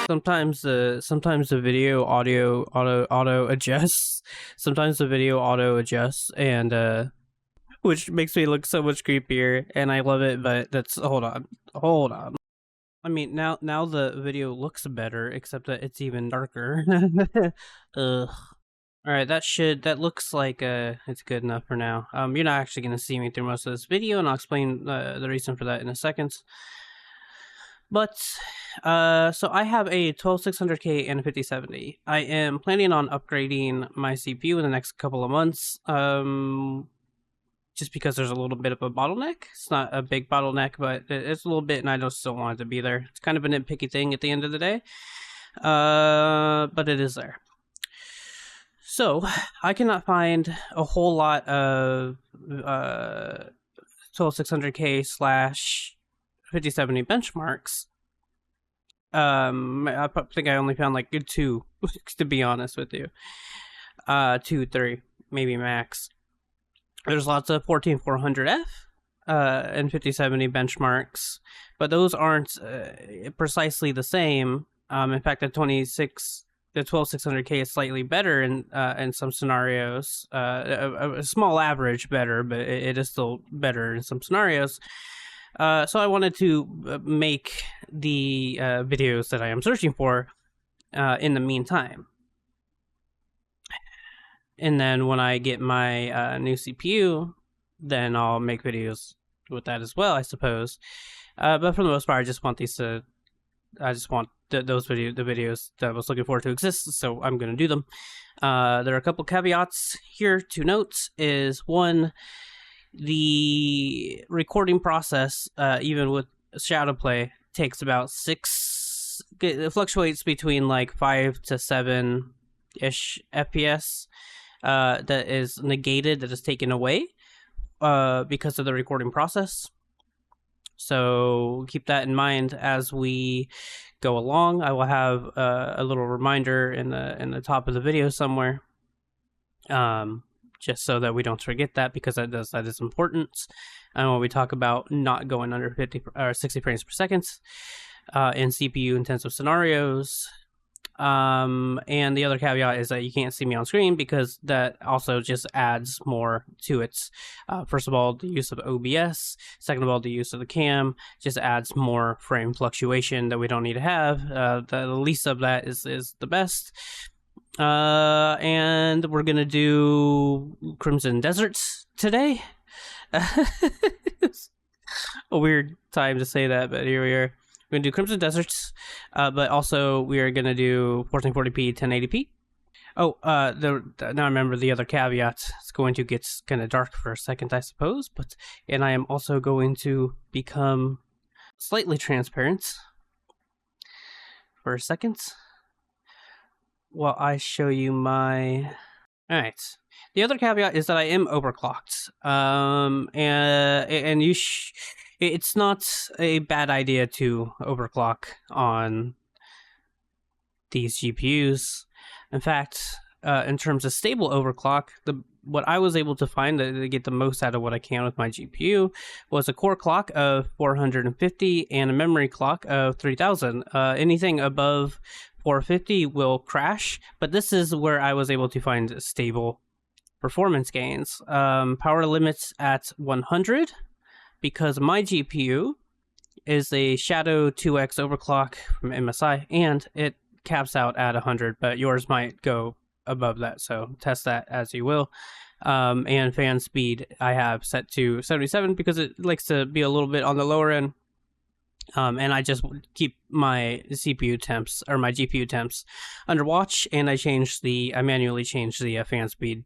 Sometimes the video auto adjusts. Sometimes the video auto adjusts, and which makes me look so much creepier, and I love it. But that's hold on. I mean, now the video looks better, except that it's even darker. Ugh. All right, that looks like it's good enough for now. You're not actually gonna see me through most of this video, and I'll explain the reason for that in a second. But so I have a 12600K and a 5070. I am planning on upgrading my CPU in the next couple of months. Just because there's a little bit of a bottleneck. It's not a big bottleneck, but it's a little bit, and I just don't want it to be there. It's kind of a nitpicky thing at the end of the day, but it is there. So I cannot find a whole lot of 12600K / 5070 benchmarks. I think I only found like 2, to be honest with you. 2, 3, maybe max. There's lots of 14400F and 5070 benchmarks, but those aren't precisely the same. In fact, the 12600K is slightly better in some scenarios. A small average better, but it is still better in some scenarios. So I wanted to make the videos that I am searching for in the meantime. And then when I get my new CPU, then I'll make videos with that as well, I suppose. But for the most part, I just want the videos that I was looking forward to exist, so I'm going to do them. There are a couple caveats here to note. Is one, the recording process, even with shadow play, takes about 6. It fluctuates between like 5 to 7-ish FPS. That is negated, that is taken away because of the recording process. So keep that in mind as we go along. I will have a little reminder in the top of the video somewhere, just so that we don't forget that, because that is important. And when we talk about not going under 50 or 60 frames per second in CPU intensive scenarios. And the other caveat is that you can't see me on screen, because that also just adds more to it. First of all, the use of OBS. Second of all, the use of the cam just adds more frame fluctuation that we don't need to have. The least of that is the best. And we're gonna do Crimson Deserts today. It's a weird time to say that, but here we are. We're going to do Crimson Deserts, but also we are going to do 1440p, 1080p. Oh, now I remember the other caveat. It's going to get kind of dark for a second, I suppose, and I am also going to become slightly transparent for a second while I show you my... Alright. The other caveat is that I am overclocked, and it's not a bad idea to overclock on these GPUs. In fact, in terms of stable overclock, what I was able to find to get the most out of what I can with my GPU was a core clock of 450 and a memory clock of 3000. Anything above 450 will crash, but this is where I was able to find stable performance gains. Power limits at 100, because my GPU is a Shadow 2X overclock from MSI, and it caps out at 100, but yours might go above that, so test that as you will. And fan speed I have set to 77, because it likes to be a little bit on the lower end. And I just keep my CPU temps, or my GPU temps, under watch, and I manually change the fan speed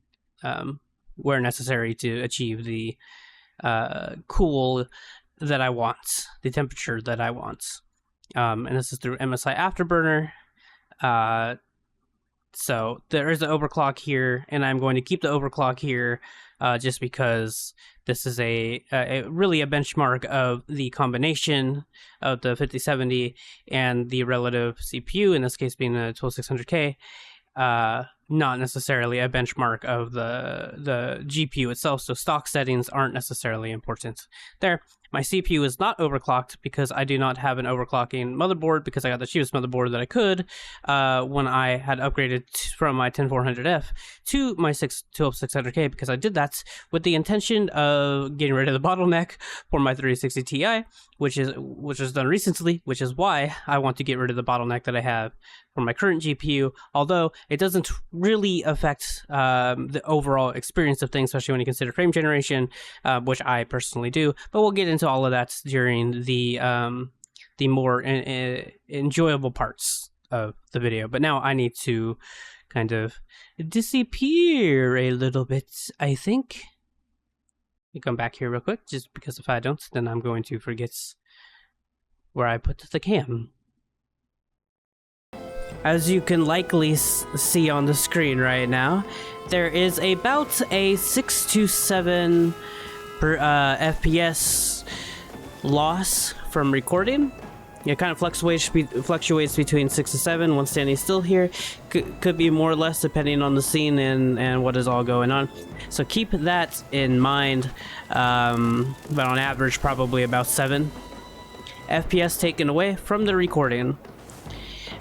where necessary to achieve the cool that I want, the temperature that I want. And this is through MSI Afterburner. So there is an overclock here, and I'm going to keep the overclock here just because this is really a benchmark of the combination of the 5070 and the relative CPU, in this case being the 12600K. not necessarily a benchmark of the GPU itself, so stock settings aren't necessarily important there. My CPU is not overclocked because I do not have an overclocking motherboard, because I got the cheapest motherboard that I could when I had upgraded from my 10400F to my 12600K, because I did that with the intention of getting rid of the bottleneck for my 3060 Ti, which was done recently, which is why I want to get rid of the bottleneck that I have for my current GPU, although it doesn't really affect the overall experience of things, especially when you consider frame generation, which I personally do. But we'll get into all of that during the more enjoyable parts of the video. But now I need to kind of disappear a little bit, I think. Let me come back here real quick, just because if I don't, then I'm going to forget where I put the cam. As you can likely see on the screen right now, there is about a 6 to 7 per FPS loss from recording. It kind of fluctuates between 6 to 7 when standing still here. Could be more or less depending on the scene and what is all going on. So keep that in mind. But on average, probably about 7 FPS taken away from the recording.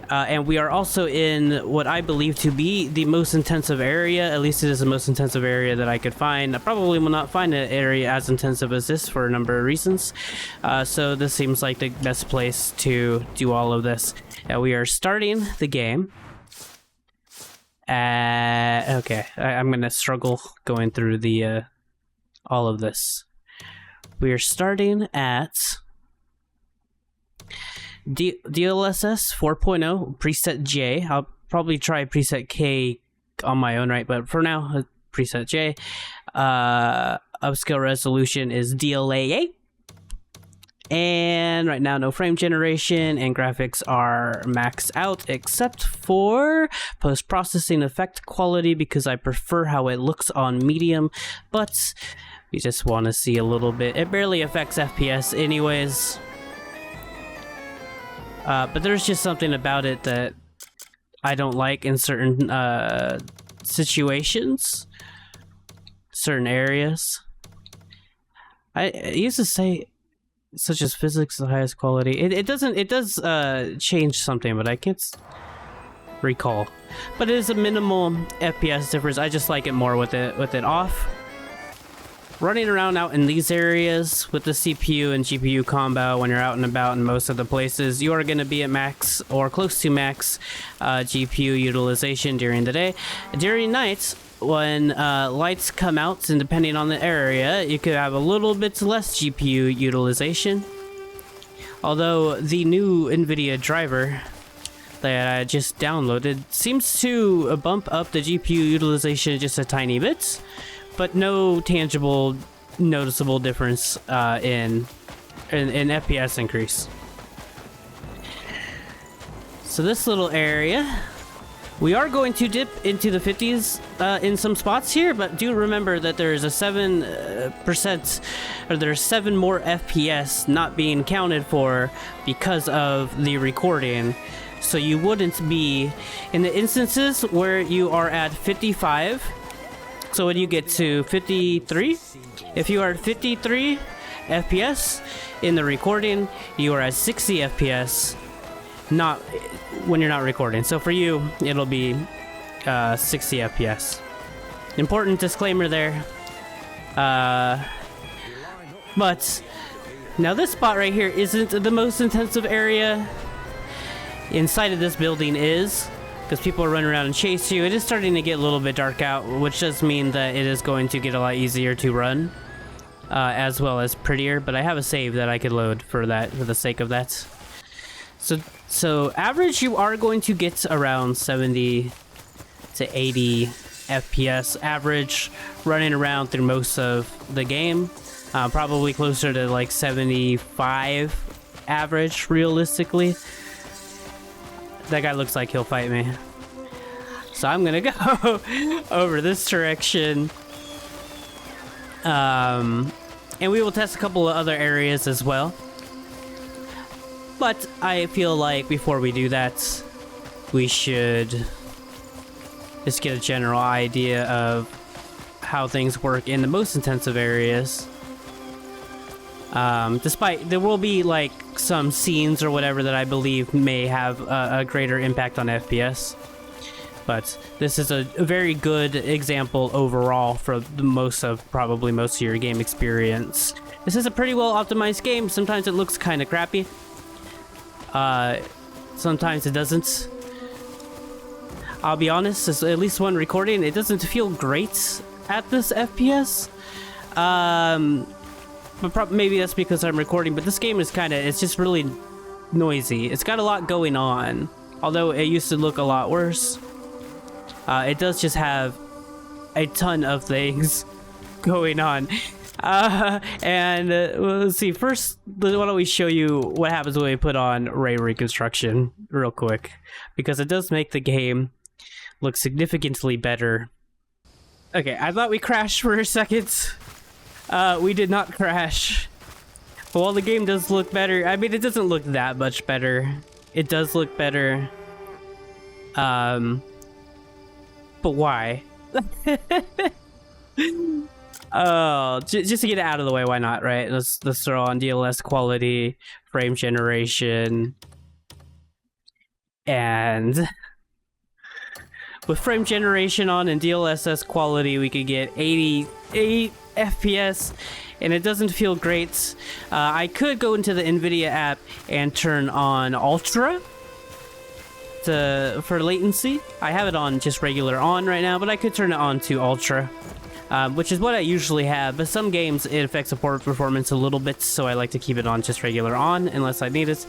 And we are also in what I believe to be the most intensive area. At least it is the most intensive area that I could find. I probably will not find an area as intensive as this for a number of reasons. So this seems like the best place to do all of this. We are starting the game. Okay, I'm going to struggle going through the all of this. We are starting at DLSS 4.0 preset J. I'll probably try preset K on my own, right? But for now, preset J. Upscale resolution is DLA8. And right now, no frame generation, and graphics are maxed out except for post-processing effect quality, because I prefer how it looks on medium, but we just want to see a little bit. It barely affects FPS anyways. But there's just something about it that I don't like in certain situations, certain areas. I used to say, such as physics is the highest quality. It does change something, but I can't recall. But it is a minimal FPS difference. I just like it more with it off. Running around out in these areas with the CPU and GPU combo, when you're out and about in most of the places, you are going to be at max or close to max GPU utilization during the day. During nights, when lights come out, and depending on the area, you could have a little bit less GPU utilization. Although the new NVIDIA driver that I just downloaded seems to bump up the GPU utilization just a tiny bit, but no tangible, noticeable difference in FPS increase. So this little area, we are going to dip into the 50s in some spots here, but do remember that there is a 7%, or there's 7 more FPS not being counted for because of the recording. So you wouldn't be in the instances where you are at 55. So when you get to 53, if you are at 53 FPS in the recording, you are at 60 FPS not when you're not recording. So for you, it'll be 60 FPS. Important disclaimer there. But now this spot right here isn't the most intensive area. Inside of this building is, because people are running around and chase you. It is starting to get a little bit dark out, which does mean that it is going to get a lot easier to run, as well as prettier. But I have a save that I could load for that, for the sake of that. So average, you are going to get around 70 to 80 FPS average running around through most of the game. Probably closer to like 75 average realistically. That guy looks like he'll fight me. So I'm gonna go over this direction. And we will test a couple of other areas as well. But I feel like before we do that, we should just get a general idea of how things work in the most intensive areas. Despite there will be like some scenes or whatever that I believe may have a greater impact on FPS, but this is a very good example overall for probably most of your game experience. This is a pretty well optimized game. Sometimes it looks kind of crappy. Sometimes it doesn't. I'll be honest, at least when recording, it doesn't feel great at this FPS. But maybe that's because I'm recording, but this game is it's just really noisy. It's got a lot going on, although it used to look a lot worse. It does just have a ton of things going on. Let's see, first, why don't we show you what happens when we put on Ray Reconstruction real quick, because it does make the game look significantly better. Okay, I thought we crashed for a second. We did not crash. But while the game does look better, I mean, it doesn't look that much better. It does look better. But why? Oh, just to get it out of the way, why not, right? Let's throw on DLSS quality, frame generation, and with frame generation on and DLSS quality, we could get 88 FPS, and it doesn't feel great. I could go into the NVIDIA app and turn on Ultra for latency. I have it on just regular on right now, but I could turn it on to Ultra, which is what I usually have. But some games, it affects the port performance a little bit, so I like to keep it on just regular on unless I need it.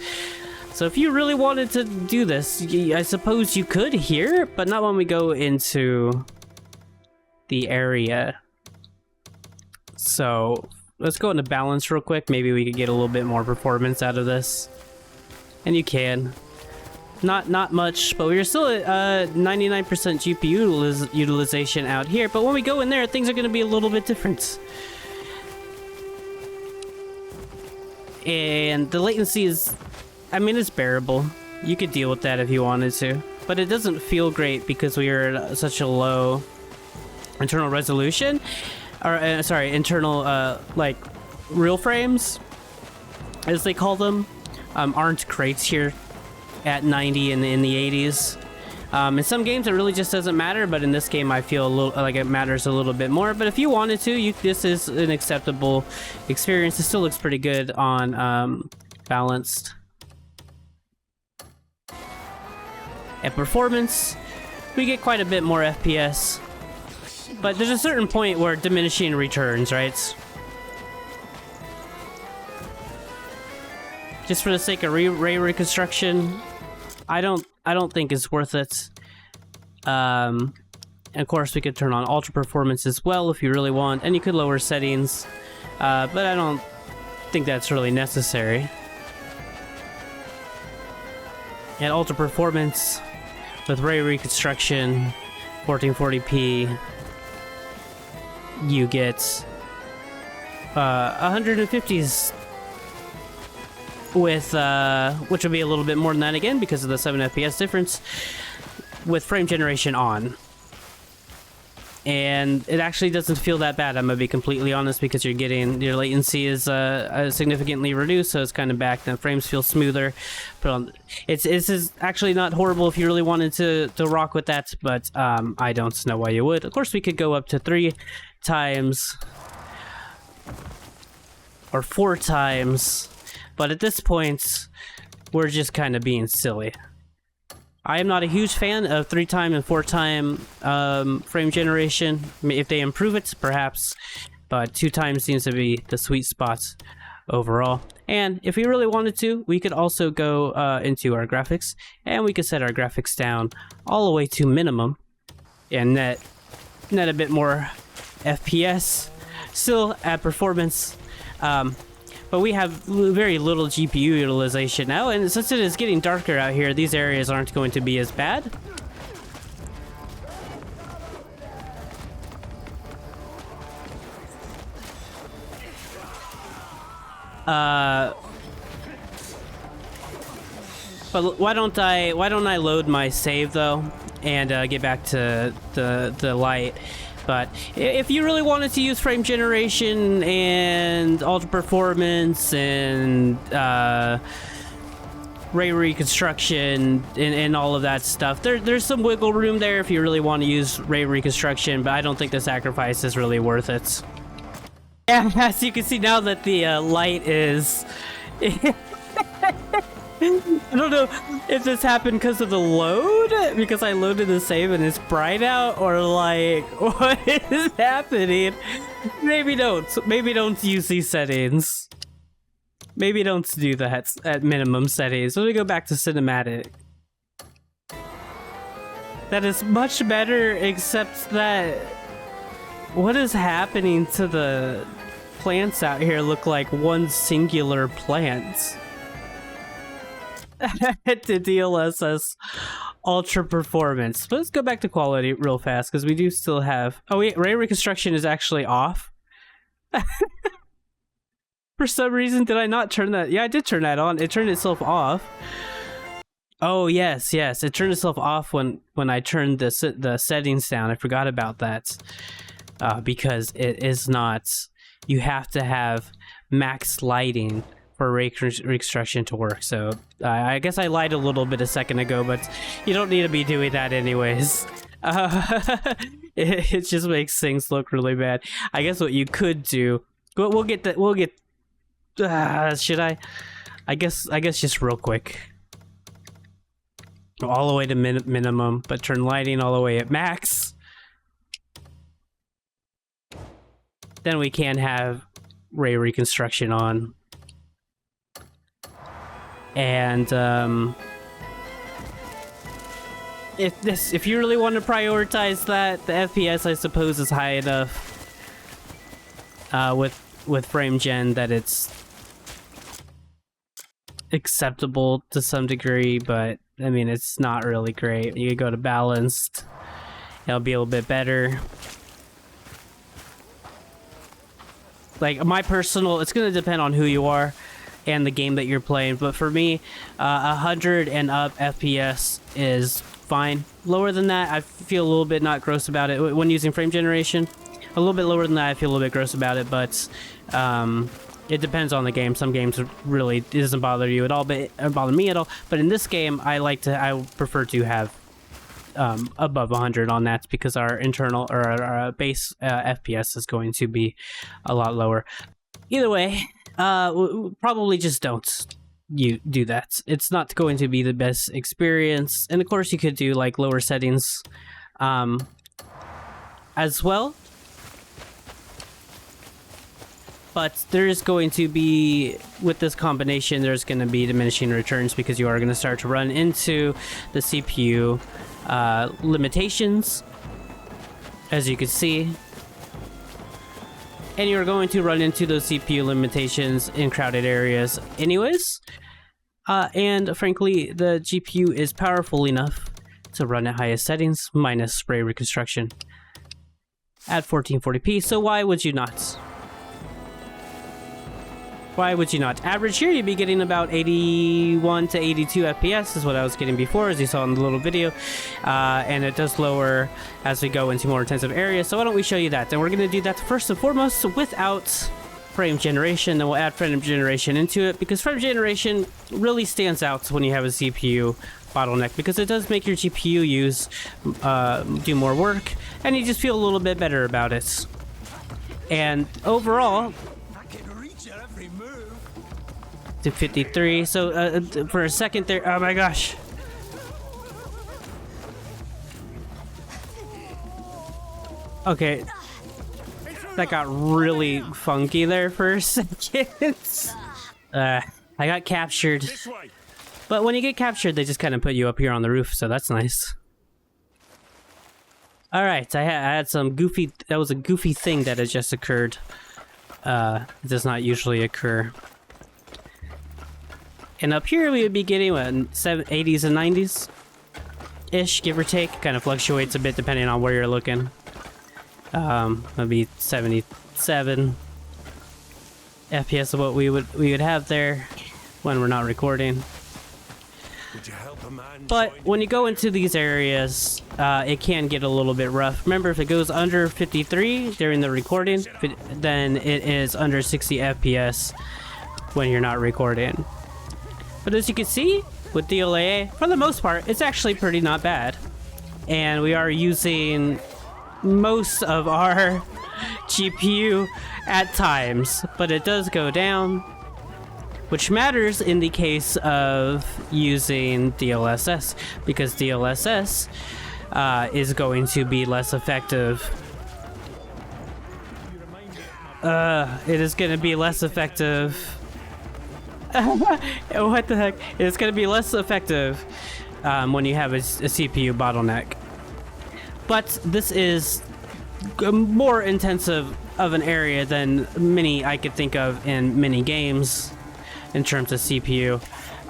So if you really wanted to do this, I suppose you could here, but not when we go into the area. So let's go into balance real quick. Maybe we could get a little bit more performance out of this. And you can. Not much, but we're still at 99% GPU utilization out here. But when we go in there, things are going to be a little bit different. And the latency is, I mean, it's bearable. You could deal with that if you wanted to. But it doesn't feel great because we are at such a low internal resolution. Or, sorry, internal, like, real frames, as they call them, aren't great here at 90 in the 80s. In some games, it really just doesn't matter, but in this game, I feel a little like it matters a little bit more. But if you wanted to, this is an acceptable experience. It still looks pretty good on balanced. At performance, we get quite a bit more FPS. But there's a certain point where diminishing returns, right? Just for the sake of Ray Reconstruction, I don't think it's worth it. And of course, we could turn on Ultra Performance as well if you really want, and you could lower settings, but I don't think that's really necessary. At Ultra Performance, with Ray Reconstruction, 1440p, you get 150s with which would be a little bit more than that again because of the 7 FPS difference with frame generation on. And it actually doesn't feel that bad, I'm gonna be completely honest, because your latency is significantly reduced, so it's kind of back. The frames feel smoother. But this is actually not horrible if you really wanted to rock with that, but I don't know why you would. Of course, we could go up to 3 times or 4 times, but at this point, we're just kind of being silly. I am not a huge fan of 3-time and 4-time frame generation. If they improve it, perhaps, but 2 times seems to be the sweet spot overall. And if we really wanted to, we could also go into our graphics, and we could set our graphics down all the way to minimum, and net a bit more FPS, still at performance. But we have very little GPU utilization now, and since it is getting darker out here, these areas aren't going to be as bad. But why don't I load my save though, and get back to the light. But if you really wanted to use frame generation and ultra performance and ray reconstruction and all of that stuff, there's some wiggle room there if you really want to use ray reconstruction, but I don't think the sacrifice is really worth it. Yeah, as you can see now that the light is... I don't know if this happened because of the load, because I loaded the save and it's bright out, or like, what is happening? Maybe don't use these settings. Maybe don't do that at minimum settings. Let me go back to cinematic. That is much better, except that what is happening to the plants out here look like one singular plant. To DLSS ultra performance. But let's go back to quality real fast, because we do still have... Oh wait, ray reconstruction is actually off. For some reason, did I not turn that? Yeah, I did turn that on. It turned itself off. Oh yes, it turned itself off when I turned the settings down. I forgot about that. Because it is not... You have to have max lighting for reconstruction to work. So I guess I lied a little bit a second ago, but you don't need to be doing that anyways. It just makes things look really bad. I guess what you could do... We'll get that... We'll get... should I? I guess just real quick. All the way to minimum, but turn lighting all the way at max. Then we can have ray reconstruction on. And if you really want to prioritize that, the FPS I suppose is high enough with frame gen that it's acceptable to some degree, but I mean it's not really great. You could go to balanced, it'll be a little bit better. Like my personal, it's gonna depend on who you are and the game that you're playing, but for me, 100 and up FPS is fine. Lower than that, I feel a little bit not gross about it when using frame generation. A little bit lower than that, I feel a little bit gross about it, but it depends on the game. Some games really, it doesn't bother you at all, but it doesn't bother me at all. But in this game, I prefer to have above 100 on that, because our internal or our base FPS is going to be a lot lower. Either way, probably just don't do that. It's not going to be the best experience. And of course, you could do like lower settings as well. But there's going to be, with this combination, there's going to be diminishing returns, because you are going to start to run into the CPU limitations, as you can see. And you're going to run into those CPU limitations in crowded areas anyways. And frankly, the GPU is powerful enough to run at highest settings, minus ray reconstruction, at 1440p, so why would you not? Why would you not? Average here, you'd be getting about 81 to 82 FPS is what I was getting before, as you saw in the little video. And it does lower as we go into more intensive areas. So why don't we show you that? And we're going to do that first and foremost without frame generation. Then we'll add frame generation into it, because frame generation really stands out when you have a CPU bottleneck, because it does make your GPU do more work, and you just feel a little bit better about it. And overall, to 53. So for a second there, oh my gosh. Okay, that got really funky there for a second. I got captured. But when you get captured, they just kind of put you up here on the roof, so that's nice. All right, I had some goofy. That was a goofy thing that had just occurred. It does not usually occur. And up here we would be getting what, 80s and 90s ish, give or take. Kind of fluctuates a bit depending on where you're looking. That'd be 77 FPS of what we would have there when we're not recording. But when you go into these areas, it can get a little bit rough. Remember, if it goes under 53 during the recording, then it is under 60 FPS when you're not recording. But as you can see, with DLAA, for the most part, it's actually pretty not bad. And we are using most of our GPU at times, but it does go down, which matters in the case of using DLSS, because DLSS is going to be less effective. It is going to be less effective. What the heck? It's going to be less effective when you have a CPU bottleneck. But this is more intensive of an area than many I could think of in many games in terms of CPU.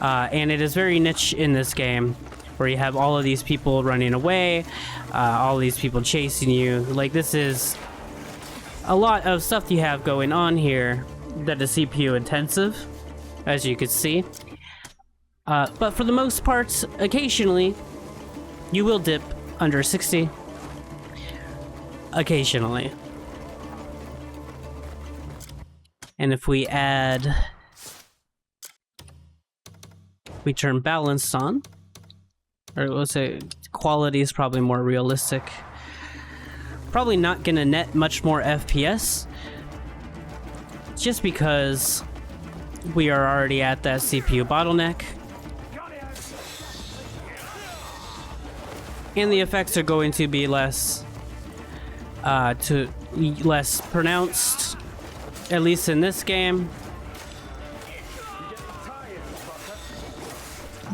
And it is very niche in this game, where you have all of these people running away, all these people chasing you. Like, this is a lot of stuff you have going on here that is CPU intensive, as you can see. But for the most part, occasionally, you will dip under 60. Occasionally. And if we turn balanced on, or let's say quality is probably more realistic. Probably not gonna net much more FPS, just because we are already at that CPU bottleneck. And the effects are going to be less pronounced, at least in this game,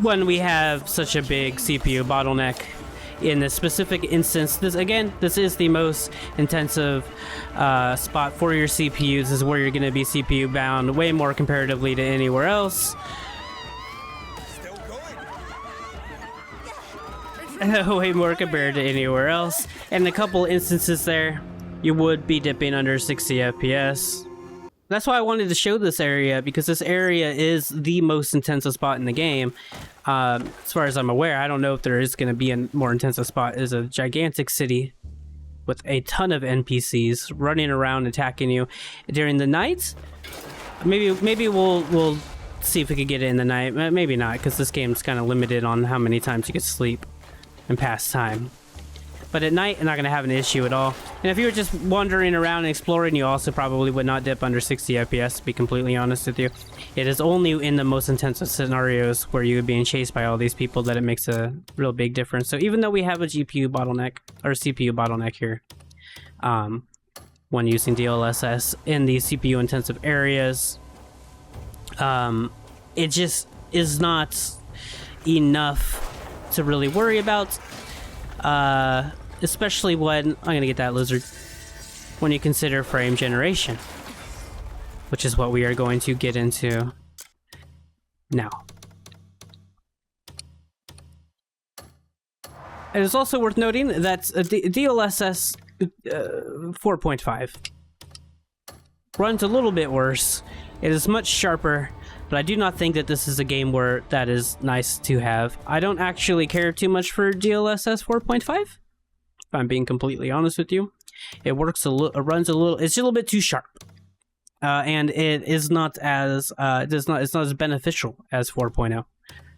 when we have such a big CPU bottleneck. In this specific instance, this is the most intensive spot for your CPUs. This is where you're going to be CPU bound way more comparatively to anywhere else. Way more compared to anywhere else. And a couple instances there, you would be dipping under 60 FPS. That's why I wanted to show this area, because this area is the most intensive spot in the game. As far as I'm aware, I don't know if there is going to be a more intensive spot. It's a gigantic city with a ton of NPCs running around attacking you during the night. Maybe we'll see if we could get it in the night. Maybe not, because this game's kind of limited on how many times you can sleep and pass time. But at night, you're not going to have an issue at all. And if you were just wandering around and exploring, you also probably would not dip under 60 FPS, to be completely honest with you. It is only in the most intensive scenarios where you're being chased by all these people that it makes a real big difference. So even though we have a GPU bottleneck, or CPU bottleneck here, when using DLSS in these CPU intensive areas, it just is not enough to really worry about. Especially when, I'm gonna get that lizard, when you consider frame generation, which is what we are going to get into now. It is also worth noting that DLSS 4.5 runs a little bit worse. It is much sharper, but I do not think that this is a game where that is nice to have. I don't actually care too much for DLSS 4.5, if I'm being completely honest with you. It runs a little, it's a little bit too sharp. And it is not as, it's not as beneficial as 4.0.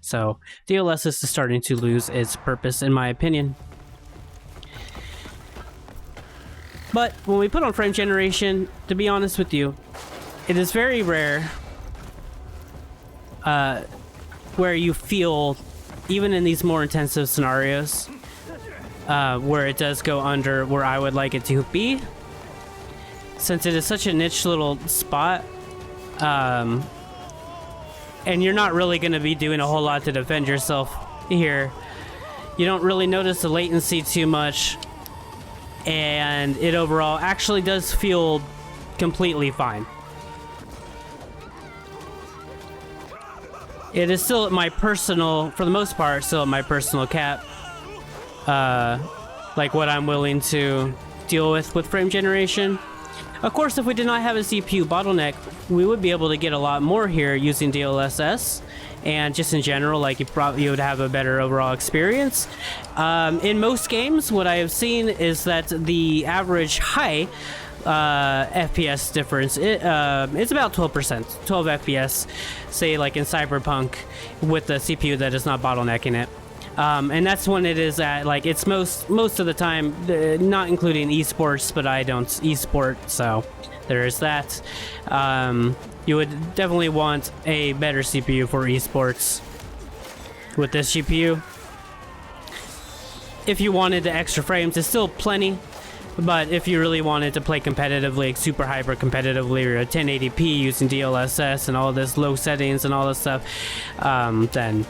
So DLSS is starting to lose its purpose, in my opinion. But when we put on frame generation, to be honest with you, it is very rare where you feel, even in these more intensive scenarios, where it does go under where I would like it to be. Since it is such a niche little spot, and you're not really going to be doing a whole lot to defend yourself here, you don't really notice the latency too much, and it overall actually does feel completely fine. It is still at my personal, for the most part, still at my personal cap. Like what I'm willing to deal with frame generation. Of course, if we did not have a CPU bottleneck, we would be able to get a lot more here using DLSS, and just in general, like you would have a better overall experience. In most games, what I have seen is that the average high FPS difference it's about 12%, 12 FPS, say like in Cyberpunk, with the CPU that is not bottlenecking it. And that's when it is at, like, it's most of the time, not including esports, but I don't esport, so there is that. You would definitely want a better CPU for esports with this GPU. If you wanted the extra frames, it's still plenty. But if you really wanted to play competitively, like super hyper competitively, or 1080p using DLSS and all this low settings and all this stuff, then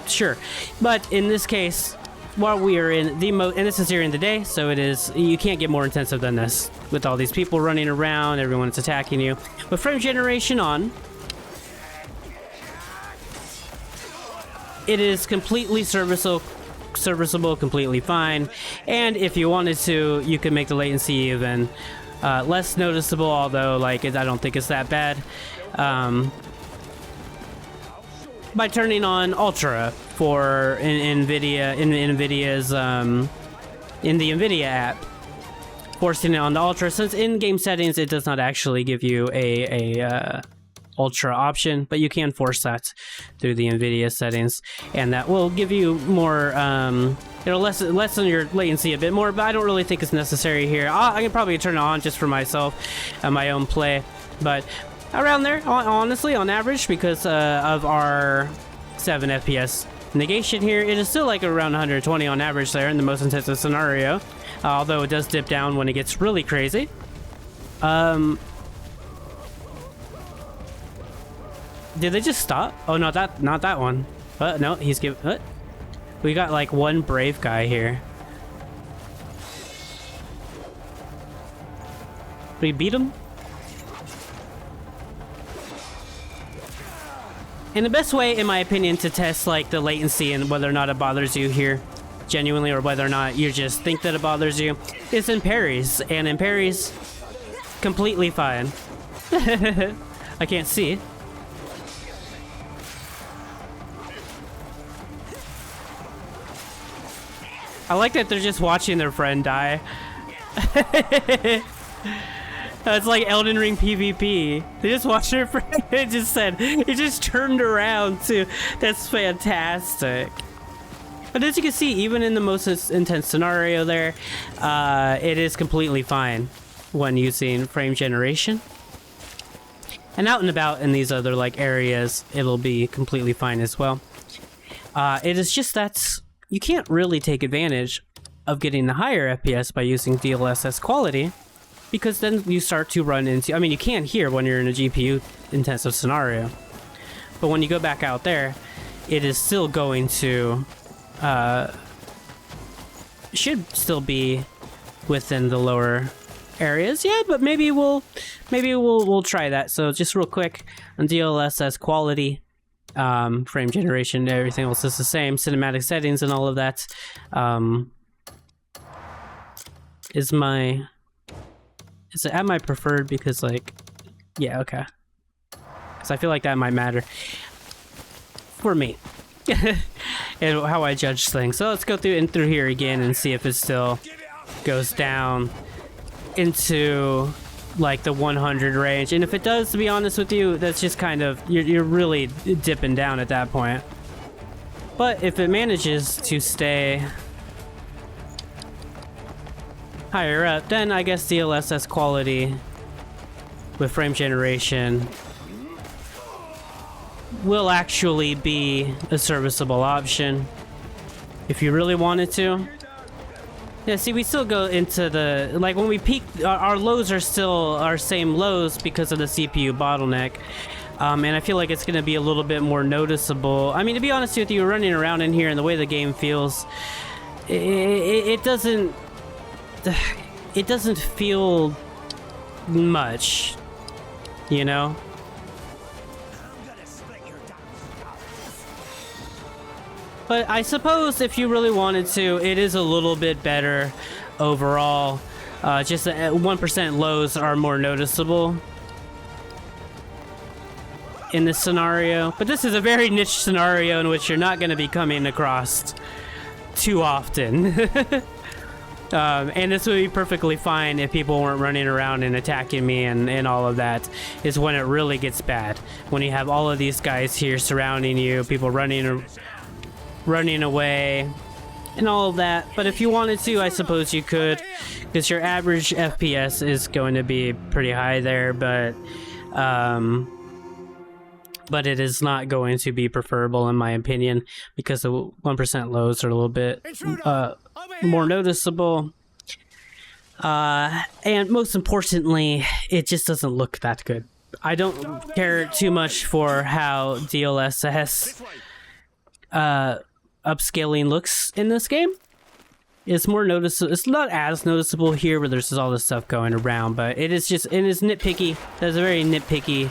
sure. But in this case, while we are in the mode, and this is during the day, so it is, you can't get more intensive than this with all these people running around, everyone's attacking you. With frame generation on, it is completely serviceable, completely fine. And if you wanted to, you could make the latency even less noticeable, although like I don't think it's that bad, by turning on Ultra for NVIDIA in Nvidia's in the NVIDIA app, forcing it on the Ultra. Since in-game settings it does not actually give you a Ultra option, but you can force that through the NVIDIA settings, and that will give you more, it'll lessen your latency a bit more, but I don't really think it's necessary here. I can probably turn it on just for myself and my own play, but around there, honestly, on average, because of our 7 FPS negation here, it is still like around 120 on average there in the most intensive scenario, although it does dip down when it gets really crazy. Did they just stop? Oh, not that one. No, he's giving. What? We got like one brave guy here. We beat him. And the best way, in my opinion, to test like the latency and whether or not it bothers you here, genuinely, or whether or not you just think that it bothers you, is in parries. And in parries, completely fine. I can't see. I like that they're just watching their friend die. It's like Elden Ring PvP. They just watched their friend. It just turned around too. That's fantastic. But as you can see, even in the most intense scenario there, it is completely fine when using frame generation. And out and about in these other like areas, it'll be completely fine as well. It is just that you can't really take advantage of getting the higher FPS by using DLSS quality, because then you start to run into, I mean, you can here when you're in a GPU intensive scenario, but when you go back out there, it is still going to, should still be within the lower areas. Yeah, but maybe we'll try that. So just real quick on DLSS quality, frame generation, everything else is the same, cinematic settings and all of that. Is it at my preferred? Because like, yeah, okay, because I feel like that might matter for me and how I judge things. So let's go through here again and see if it still goes down into like the 100 range, and if it does, to be honest with you, that's just kind of, you're really dipping down at that point. But if it manages to stay higher up, then I guess DLSS quality with frame generation will actually be a serviceable option if you really wanted to. Yeah, see, we still go into the, like, when we peak, our lows are still our same lows because of the CPU bottleneck. And I feel like it's going to be a little bit more noticeable. I mean, to be honest with you, running around in here and the way the game feels, it doesn't feel much, you know? But I suppose if you really wanted to, it is a little bit better overall. Just 1% lows are more noticeable in this scenario. But this is a very niche scenario in which you're not going to be coming across too often. And this would be perfectly fine if people weren't running around and attacking me and all of that, is when it really gets bad. When you have all of these guys here surrounding you, people running away, and all of that. But if you wanted to, I suppose you could, because your average FPS is going to be pretty high there, but it is not going to be preferable in my opinion, because the 1% lows are a little bit more noticeable. And most importantly, it just doesn't look that good. I don't care too much for how DLSS upscaling looks in this game. It's more noticeable. It's not as noticeable here where there's all this stuff going around, but it is nitpicky. That's a very nitpicky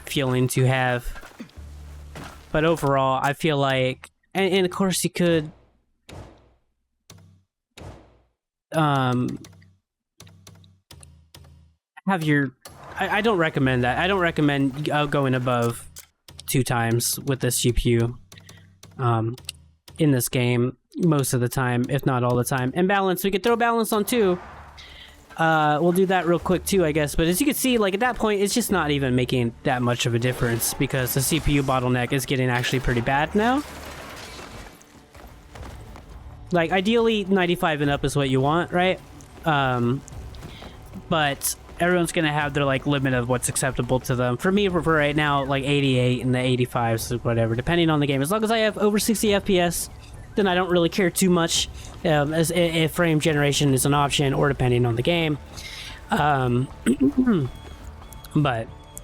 feeling to have. But overall, I feel like, and of course you could have your, I don't recommend that. I don't recommend going above 2 times with this GPU in this game most of the time, if not all the time. And balance, we could throw balance on too. We'll do that real quick too, I guess. But as you can see, like at that point, it's just not even making that much of a difference, because the CPU bottleneck is getting actually pretty bad now. Like ideally 95 and up is what you want, right? But everyone's gonna have their like limit of what's acceptable to them. For me, for right now, like 88 and the 85s, whatever, depending on the game. As long as I have over 60 FPS, then I don't really care too much as if frame generation is an option, or depending on the game. But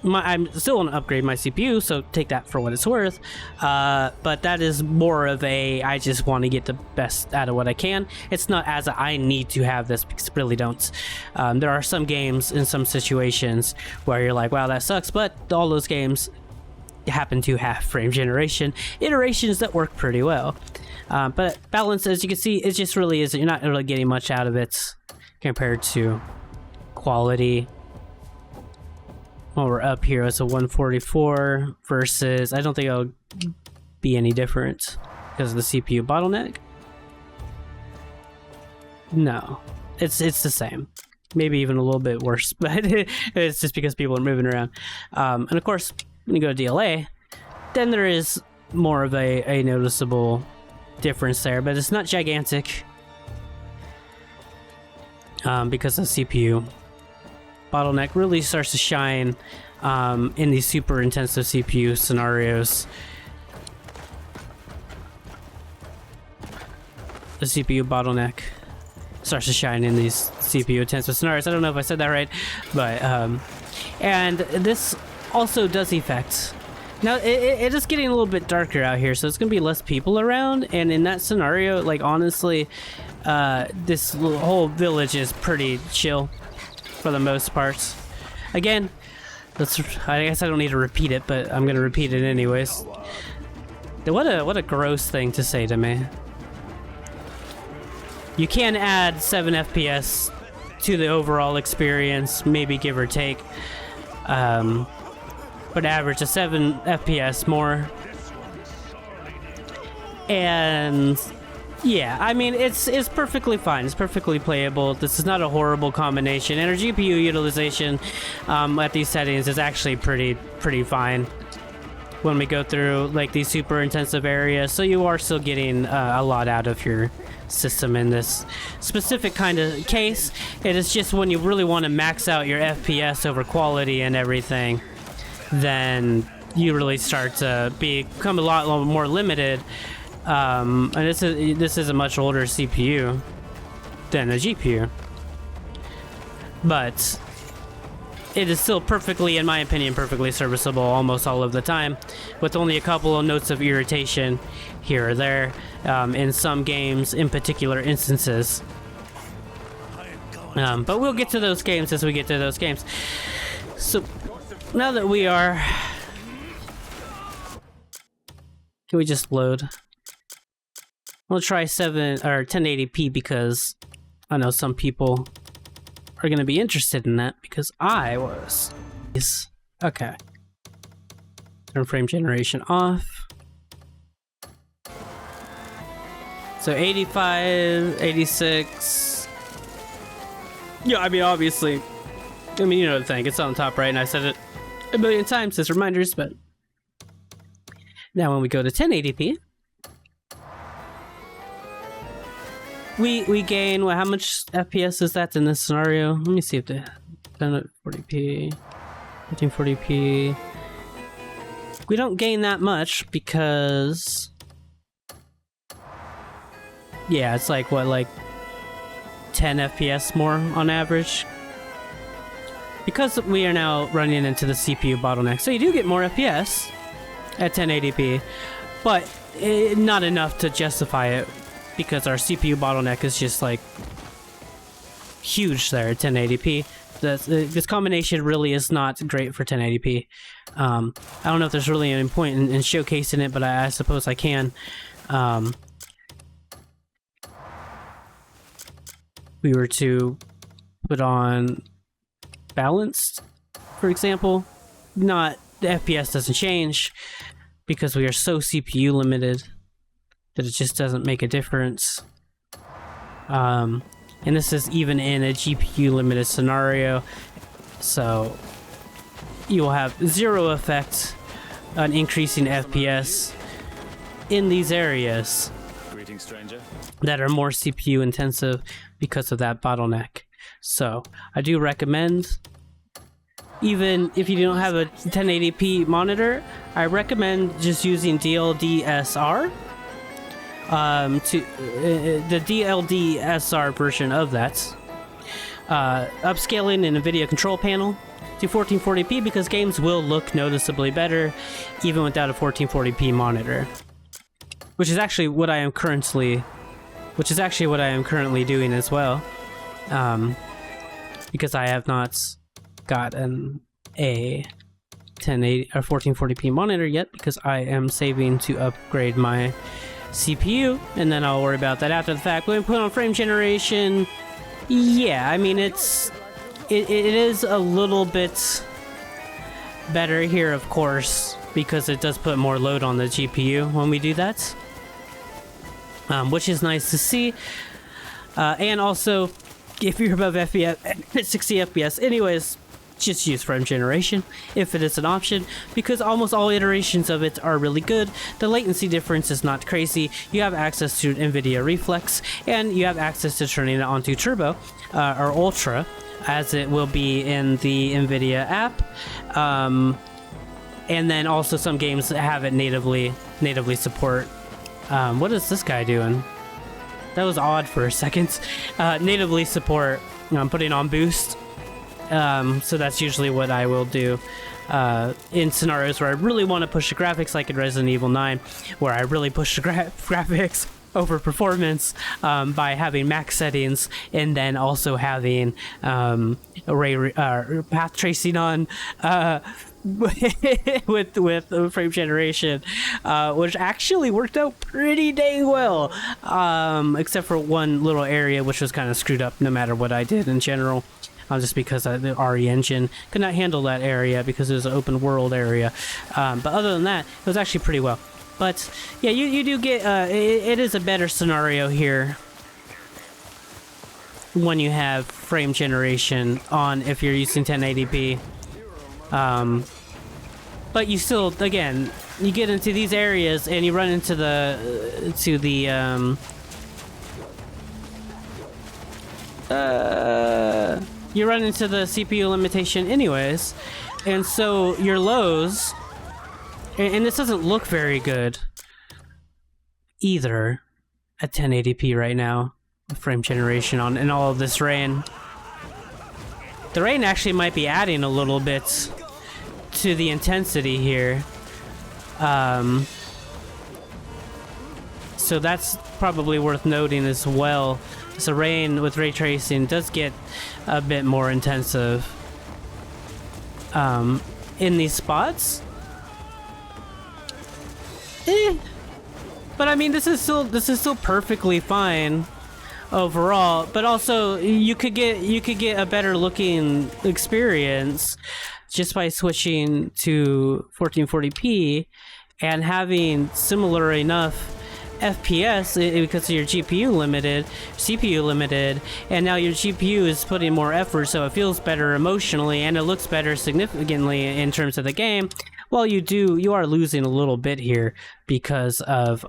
I'm still going to upgrade my CPU, so take that for what it's worth. But that is more of a, I just want to get the best out of what I can. It's not as a, I need to have this, because I really don't. There are some games in some situations where you're like, wow, that sucks, but all those games happen to have frame generation iterations that work pretty well. But balance, as you can see, it just really isn't. You're not really getting much out of it compared to quality. While we're up here, it's a 144 versus, I don't think it'll be any different because of the CPU bottleneck. No, it's the same. Maybe even a little bit worse, but it's just because people are moving around. And of course, when you go to DLA, then there is more of a noticeable difference there, but it's not gigantic because the CPU bottleneck really starts to shine in these super intensive CPU scenarios. The CPU bottleneck starts to shine in these CPU intensive scenarios. I don't know if I said that right, but and this also does affect. Now it is getting a little bit darker out here, so it's gonna be less people around, and in that scenario, like honestly, this whole village is pretty chill for the most part. Again, I guess I don't need to repeat it, but I'm gonna repeat it anyways. What a gross thing to say to me. You can add 7 FPS to the overall experience, maybe give or take. But average of 7 FPS more. And yeah, I mean, it's perfectly fine. It's perfectly playable. This is not a horrible combination, and our GPU utilization at these settings is actually pretty fine when we go through like these super intensive areas. So you are still getting a lot out of your system in this specific kind of case. It is just when you really want to max out your FPS over quality and everything, then you really start to become a lot more limited. And this is a much older CPU than a GPU, but it is still perfectly, in my opinion, perfectly serviceable almost all of the time, with only a couple of notes of irritation here or there in some games, in particular instances. But we'll get to those games as we get to those games. So now that we are, can we just load? We'll try 1080p because I know some people are going to be interested in that because I was. Okay. Turn frame generation off. So 85, 86. Yeah, I mean, obviously. I mean, you know the thing. It's on top right, and I said it a million times as reminders, but now when we go to 1080p, we gain, well, how much FPS is that in this scenario? Let me see if the 1040p, 1440p. We don't gain that much because, yeah, it's like what, like 10 FPS more on average. Because we are now running into the CPU bottleneck, so you do get more FPS at 1080p, but not enough to justify it because our CPU bottleneck is just like huge there at 1080p. This combination really is not great for 1080p. I don't know if there's really any point in showcasing it, but I suppose I can. We were to put on balanced, for example, the FPS doesn't change because we are so CPU limited that it just doesn't make a difference. And this is even in a GPU limited scenario, so you will have zero effect on increasing FPS in these areas that are more CPU intensive because of that bottleneck. So I do recommend, even if you don't have a 1080p monitor, I recommend just using DLDSR, the DLDSR version of that. Upscaling in NVIDIA control panel to 1440p because games will look noticeably better even without a 1440p monitor. Which is actually what I am currently doing as well. Because I have not gotten a 1080 or 1440p monitor yet because I am saving to upgrade my CPU, and then I'll worry about that after the fact. When we put on frame generation, yeah, I mean it is a little bit better here, of course, because it does put more load on the GPU when we do that, which is nice to see. And also, if you're above FPS, 60 FPS, anyways, just use frame generation if it is an option, because almost all iterations of it are really good. The latency difference is not crazy. You have access to NVIDIA Reflex, and you have access to turning it onto Turbo or Ultra, as it will be in the NVIDIA app. And then also some games that have it natively support. What is this guy doing? That was odd for a second. Natively support putting on boost. So that's usually what I will do in scenarios where I really want to push the graphics, like in Resident Evil 9, where I really push the graphics over performance by having max settings, and then also having path tracing on with frame generation, which actually worked out pretty dang well, except for one little area which was kind of screwed up no matter what I did in general. Just because the RE engine could not handle that area because it was an open world area. But other than that, it was actually pretty well. But yeah, you do get, it is a better scenario here when you have frame generation on if you're using 1080p. But you still, again, you get into these areas and you run into you run into the CPU limitation anyways, and so your lows, and this doesn't look very good either at 1080p right now, with frame generation on and all of this rain. The rain actually might be adding a little bit to the intensity here, so that's probably worth noting as well. So rain with ray tracing does get a bit more intensive in these spots. But I mean, this is still perfectly fine overall, but also you could get a better looking experience just by switching to 1440p and having similar enough FPS because your CPU limited, and now your GPU is putting more effort, so it feels better emotionally and it looks better significantly in terms of the game. Well, you are losing a little bit here because of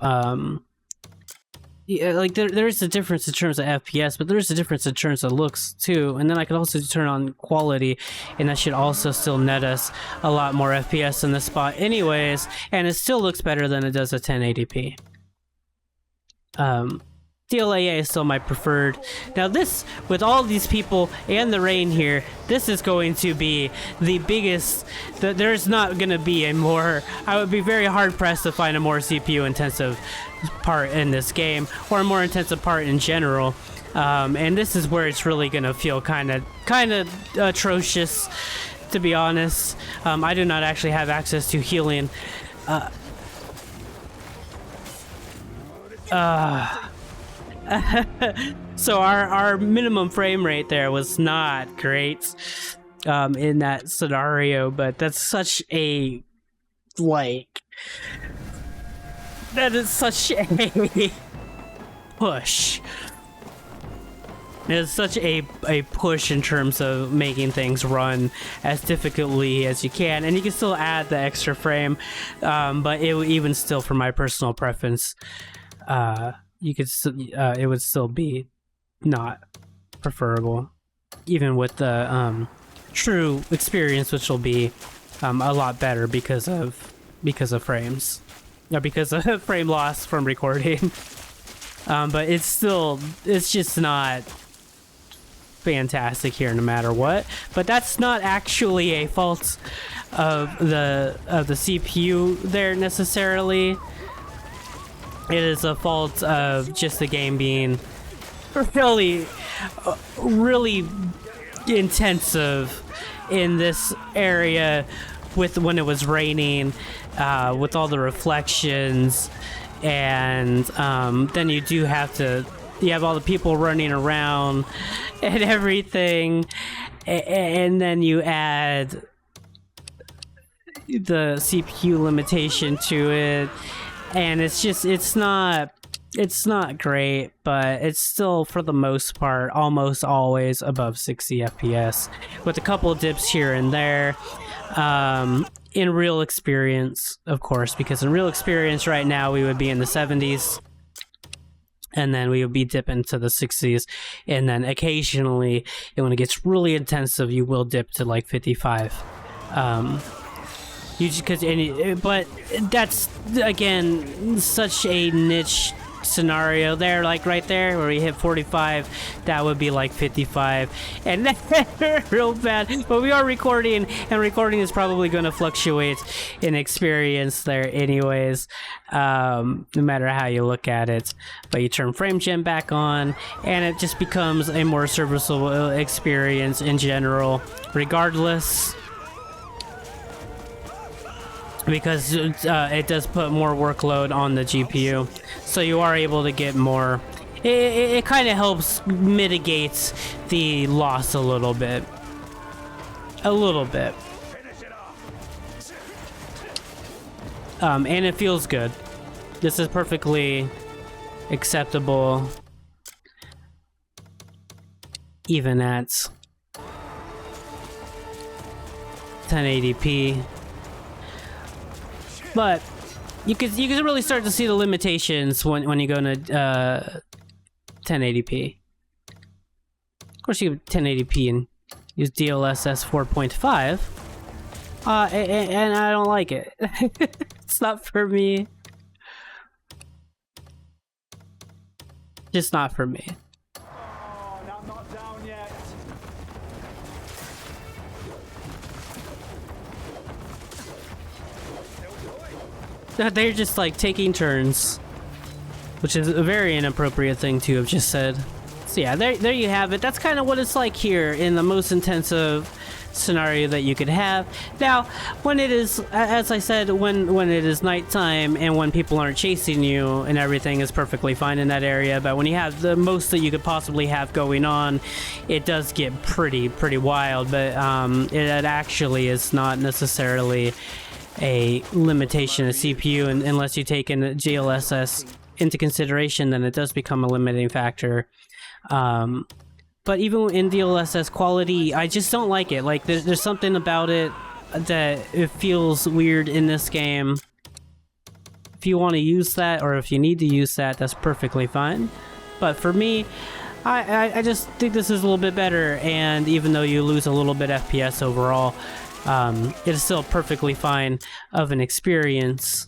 yeah, like there's a difference in terms of FPS, but there's a difference in terms of looks too. And then I could also turn on quality, and that should also still net us a lot more FPS in this spot anyways, and it still looks better than it does at 1080p. DLAA is still my preferred. Now this, with all these people and the rain here, this is going to be the biggest, there's not going to be a more, I would be very hard pressed to find a more CPU intensive part in this game, or a more intensive part in general. And this is where it's really going to feel kind of atrocious, to be honest. I do not actually have access to healing. So our minimum frame rate there was not great in that scenario, but that's such a that is such a push. It's such a push in terms of making things run as difficultly as you can, and you can still add the extra frame, but even still, for my personal preference, it would still be not preferable, even with the true experience, which will be a lot better because of frames, or because of frame loss from recording. But it's just not fantastic here no matter what. But that's not actually a fault of the CPU there necessarily. It is a fault of just the game being really intensive in this area when it was raining, with all the reflections, and then you have all the people running around and everything, and then you add the CPU limitation to it, and it's not great, but it's still, for the most part, almost always above 60 FPS, with a couple of dips here and there. In real experience, of course, because in real experience right now we would be in the 70s, and then we would be dipping to the 60s, and then occasionally, and when it gets really intensive, you will dip to like 55. But that's, again, such a niche scenario there, like right there where we hit 45, that would be like 55, and that's real bad. But we are recording, and recording is probably going to fluctuate in experience there anyways, no matter how you look at it. But you turn frame gen back on, and it just becomes a more serviceable experience in general, regardless, because it does put more workload on the GPU, so you are able to get more. It kind of helps mitigate the loss a little bit. And it feels good. This is perfectly acceptable, even at 1080p. But you can really start to see the limitations when you go to 1080p. Of course, you have 1080p and use DLSS 4.5, and I don't like it. It's not for me. Just not for me. I'm not down yet. They're just like taking turns, which is a very inappropriate thing to have just said. So yeah, there you have it. That's kind of what it's like here in the most intensive scenario that you could have. Now, when it is, as I said, when it is nighttime and when people aren't chasing you and everything is perfectly fine in that area, but when you have the most that you could possibly have going on, it does get pretty wild. But it actually is not necessarily a limitation of CPU, and unless you take in DLSS into consideration, then it does become a limiting factor. But even in DLSS quality, I just don't like it. Like, there's something about it that it feels weird in this game. If you want to use that, or if you need to use that, that's perfectly fine. But for me, I just think this is a little bit better, and even though you lose a little bit FPS overall, it is still perfectly fine of an experience.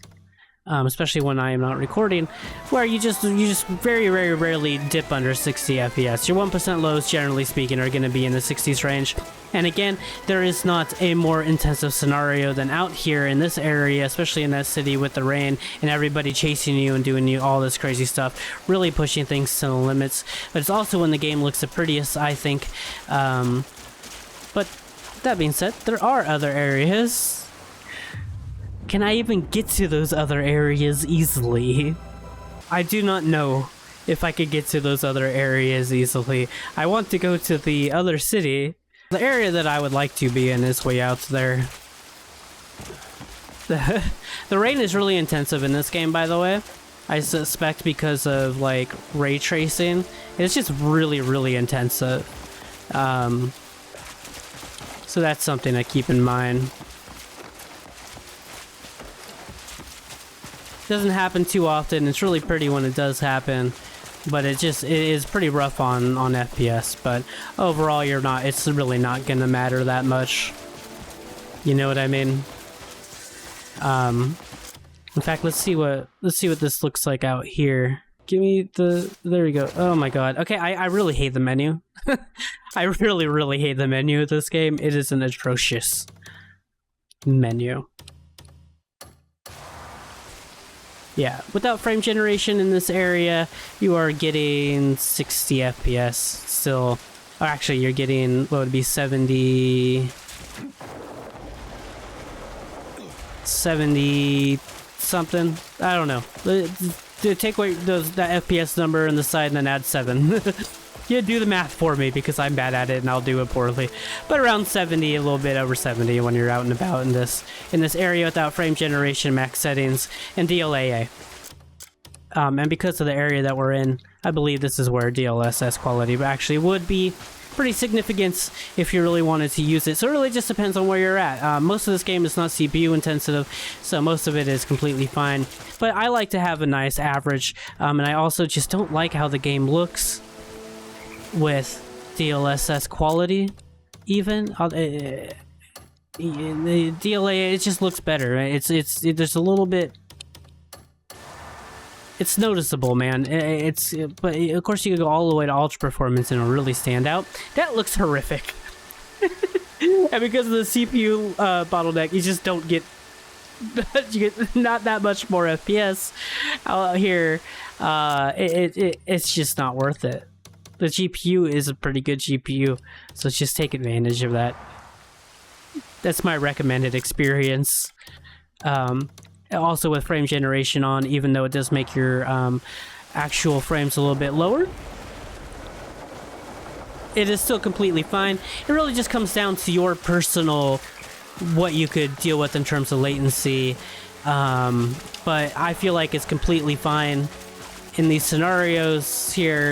Especially when I am not recording, where you just very rarely dip under 60 FPS. Your 1% lows, generally speaking, are going to be in the 60s range. And again, there is not a more intensive scenario than out here in this area, especially in that city with the rain and everybody chasing you and doing all this crazy stuff, really pushing things to the limits. But it's also when the game looks the prettiest, I think. But that being said, there are other areas. Can I even get to those other areas easily? I do not know if I could get to those other areas easily. I want to go to the other city. The area that I would like to be in is way out there. The rain is really intensive in this game, by the way. I suspect because of, like, ray tracing. It's just really intensive. So that's something to keep in mind. Doesn't happen too often. It's really pretty when it does happen, but it is pretty rough on FPS. But overall, it's really not gonna matter that much. You know what I mean? In fact, let's see what this looks like out here. Give me there we go. Oh my god. Okay, I really hate the menu. I really hate the menu of this game. It is an atrocious menu. Yeah, without frame generation in this area, you are getting 60 FPS still. Or actually, you're getting, what would it be, 70 something? I don't know. Take away that FPS number on the side and then add 7. Yeah, do the math for me because I'm bad at it and I'll do it poorly. But around 70, a little bit over 70 when you're out and about in this area without frame generation, max settings, and DLAA. And because of the area that we're in, I believe this is where DLSS quality actually would be pretty significant if you really wanted to use it. So it really just depends on where you're at. Most of this game is not CPU intensive, so most of it is completely fine. But I like to have a nice average, and I also just don't like how the game looks with DLSS quality. Even the DLA, it just looks better. There's a little bit. It's noticeable, man. But of course you could go all the way to ultra performance and it'll really stand out. That looks horrific. And because of the CPU bottleneck, you just don't get you get not that much more FPS out here. It's just not worth it. The GPU is a pretty good GPU, so just take advantage of that. That's my recommended experience. Also with frame generation on, even though it does make your actual frames a little bit lower, it is still completely fine. It really just comes down to your personal, what you could deal with in terms of latency. But I feel like it's completely fine in these scenarios here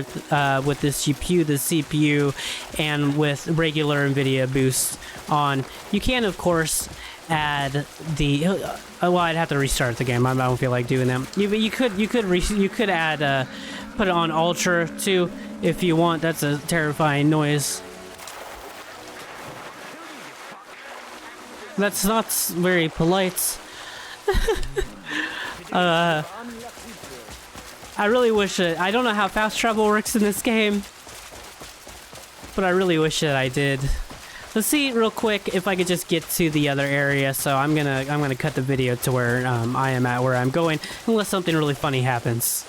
with this GPU, the CPU, and with regular NVIDIA boost on. You can, of course, add the well, I'd have to restart the game. I don't feel like doing that. You could add put it on ultra too if you want. That's a terrifying noise. That's not very polite. I really wish that I don't know how fast travel works in this game, but I really wish that I did. Let's see real quick if I could just get to the other area. So I'm gonna cut the video to where I am at, where I'm going, unless something really funny happens.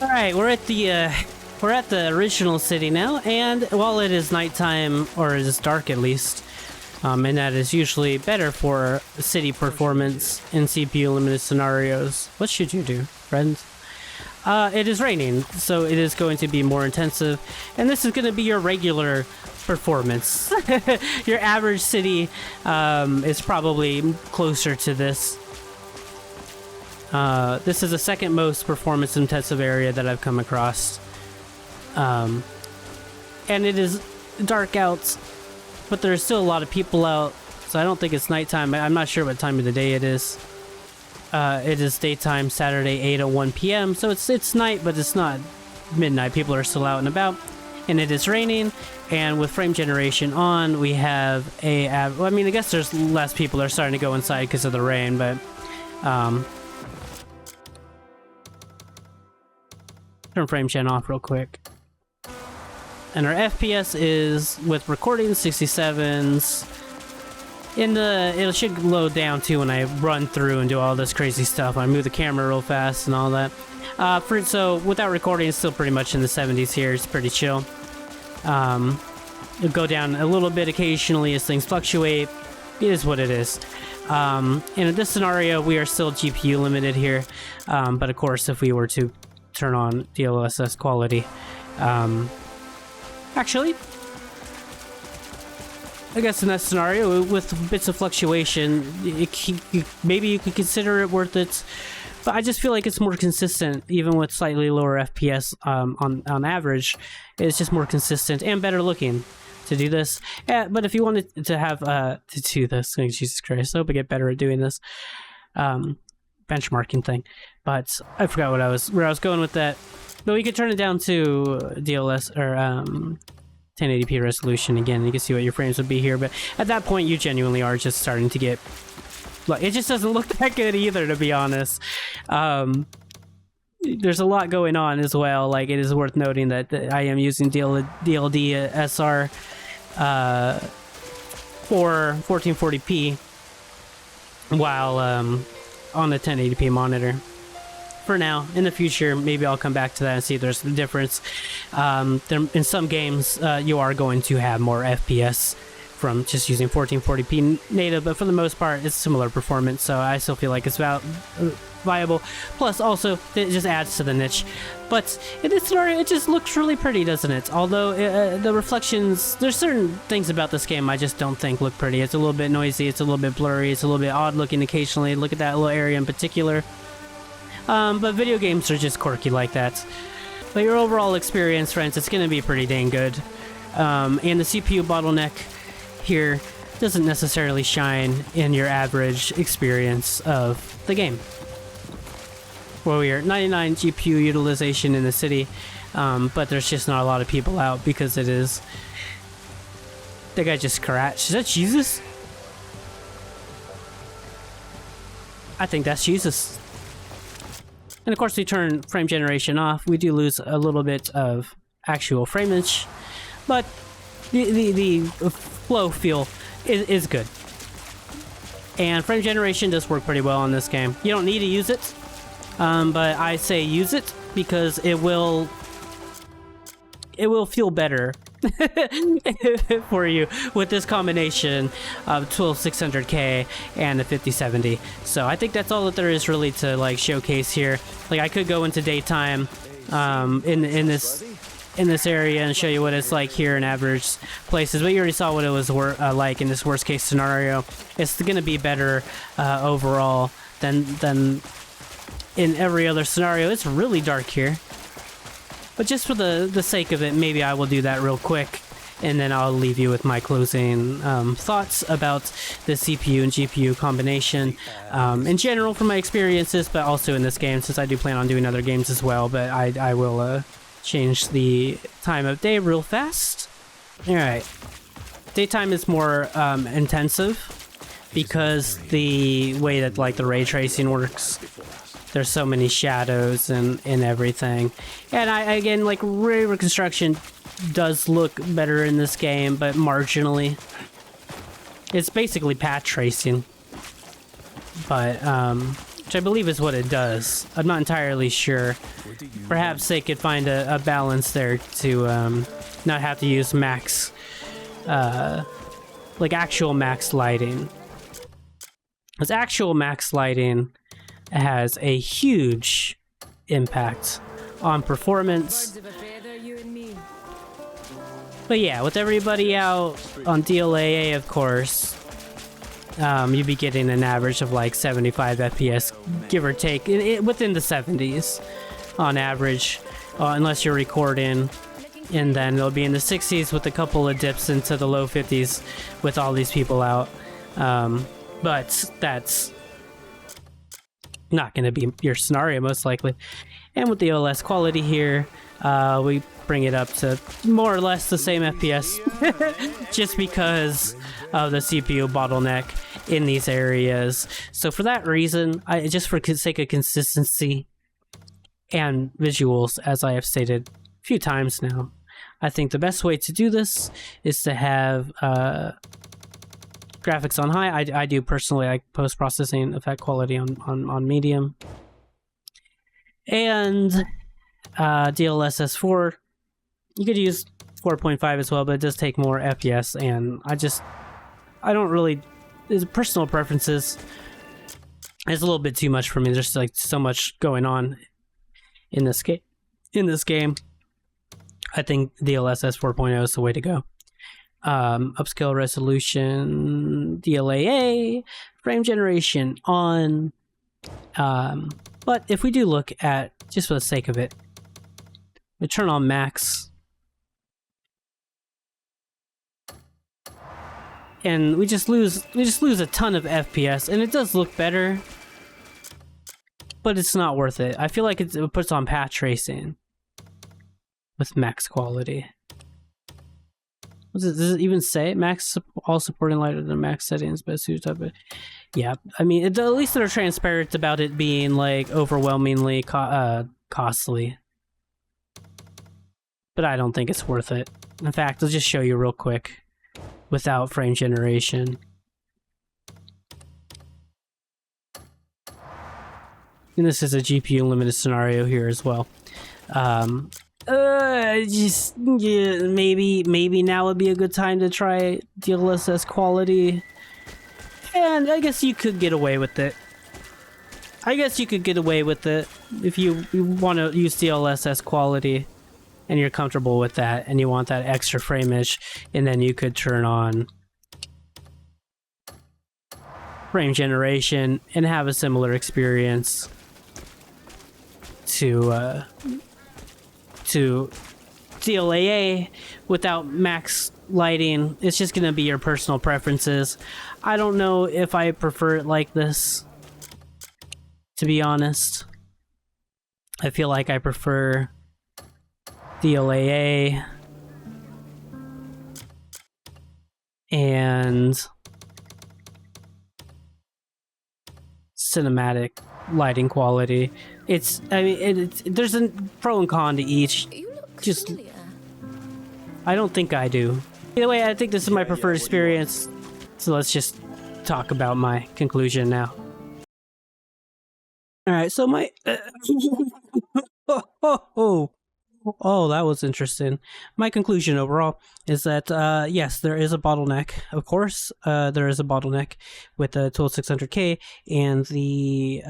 All right, we're at the original city now, and while it is nighttime, or it is dark at least, And that is usually better for city performance in CPU limited scenarios. What should you do, friends? It is raining, so it is going to be more intensive, and this is going to be your regular performance. Your average city is probably closer to this. This is the second most performance intensive area that I've come across. And it is dark out, but there's still a lot of people out, so I don't think it's nighttime. I'm not sure what time of the day it is. It is daytime, Saturday, 8:01 p.m., so it's night, but it's not midnight. People are still out and about, and it is raining, and with frame generation on, we have well, I mean, I guess there's less people that are starting to go inside because of the rain, but turn frame gen off real quick. And our FPS is, with recording, 67s. It should load down too when I run through and do all this crazy stuff. I move the camera real fast and all that. So without recording, it's still pretty much in the 70s here. It's pretty chill. It'll go down a little bit occasionally as things fluctuate. It is what it is. In this scenario, we are still GPU limited here. But of course, if we were to turn on DLSS quality, actually, I guess in that scenario, with bits of fluctuation, maybe you could consider it worth it. But I just feel like it's more consistent, even with slightly lower FPS on average. It's just more consistent and better looking to do this. Yeah, but if you wanted to have to do this, Jesus Christ, I hope I get better at doing this benchmarking thing. But I forgot where I was going with that. But we could turn it down to DLS or 1080p resolution again. You can see what your frames would be here, but at that point you genuinely are just starting to get, like, it just doesn't look that good either, to be honest. There's a lot going on as well. Like, it is worth noting that I am using DLD SR for 1440p while on the 1080p monitor. For now. In the future, maybe I'll come back to that and see if there's a difference. In some games, you are going to have more FPS from just using 1440p native, but for the most part, it's similar performance, so I still feel like it's viable. Plus, also, it just adds to the niche. But in this scenario, it just looks really pretty, doesn't it? Although the reflections, there's certain things about this game I just don't think look pretty. It's a little bit noisy, it's a little bit blurry, it's a little bit odd looking occasionally. Look at that little area in particular. But video games are just quirky like that. But your overall experience, friends, it's going to be pretty dang good. And the CPU bottleneck here doesn't necessarily shine in your average experience of the game. Where we are at 99 GPU utilization in the city, but there's just not a lot of people out because it is... That guy just crashed. Is that Jesus? I think that's Jesus. And of course, we turn frame generation off. We do lose a little bit of actual frameage, but the flow feel is good. And frame generation does work pretty well on this game. You don't need to use it, but I say use it because it will feel better for you with this combination of 12600K and the 5070. So I think that's all that there is really to like showcase here. Like, I could go into daytime in this area and show you what it's like here in average places, but you already saw what it was like in this worst case scenario. It's going to be better overall than in every other scenario. It's really dark here. But just for the sake of it, maybe I will do that real quick, and then I'll leave you with my closing thoughts about the CPU and GPU combination in general from my experiences, but also in this game, since I do plan on doing other games as well. But I will change the time of day real fast. Alright. Daytime is more intensive because the way that like the ray tracing works. There's so many shadows and everything. And again, like, Reconstruction does look better in this game, but marginally. It's basically path tracing. But, which I believe is what it does. I'm not entirely sure. Perhaps they could find a balance there to not have to use max like actual max lighting. Because actual max lighting has a huge impact on performance. But yeah, with everybody out on DLAA, of course, you'd be getting an average of like 75 FPS, give or take, within the 70s on average, unless you're recording. And then it'll be in the 60s with a couple of dips into the low 50s with all these people out. But that's not going to be your scenario, most likely. And with the OLS quality here, we bring it up to more or less the same FPS just because of the CPU bottleneck in these areas. So for that reason, just for sake of consistency and visuals, as I have stated a few times now, I think the best way to do this is to have graphics on high. I do personally, I post-processing effect quality on medium. And DLSS 4, you could use 4.5 as well, but it does take more FPS, and I don't really, it's personal preferences. It's a little bit too much for me. There's like so much going on in this game. I think DLSS 4.0 is the way to go. Upscale resolution, DLAA, frame generation on. But if we do look at, just for the sake of it, we turn on max, and we just lose a ton of FPS, and it does look better, but it's not worth it. I feel like it puts on path tracing with max quality. Does it even say max all supporting lighter than max settings, but suit type of, yeah. I mean, at least they're transparent about it being like overwhelmingly costly. But I don't think it's worth it. In fact, I'll just show you real quick without frame generation. And this is a GPU limited scenario here as well. Maybe now would be a good time to try DLSS quality. And I guess you could get away with it. If you want to use DLSS quality and you're comfortable with that and you want that extra frameage, and then you could turn on frame generation and have a similar experience to DLAA without max lighting. It's just gonna be your personal preferences. I don't know if I prefer it like this, to be honest. I feel like I prefer DLAA and cinematic lighting quality. There's a pro and con to each. Just, I don't think I do. Either way, I think this is my preferred experience. So let's just talk about my conclusion now. Alright, so my... Oh, that was interesting. My conclusion overall is that, yes, there is a bottleneck. Of course, there is a bottleneck with the 12600K and the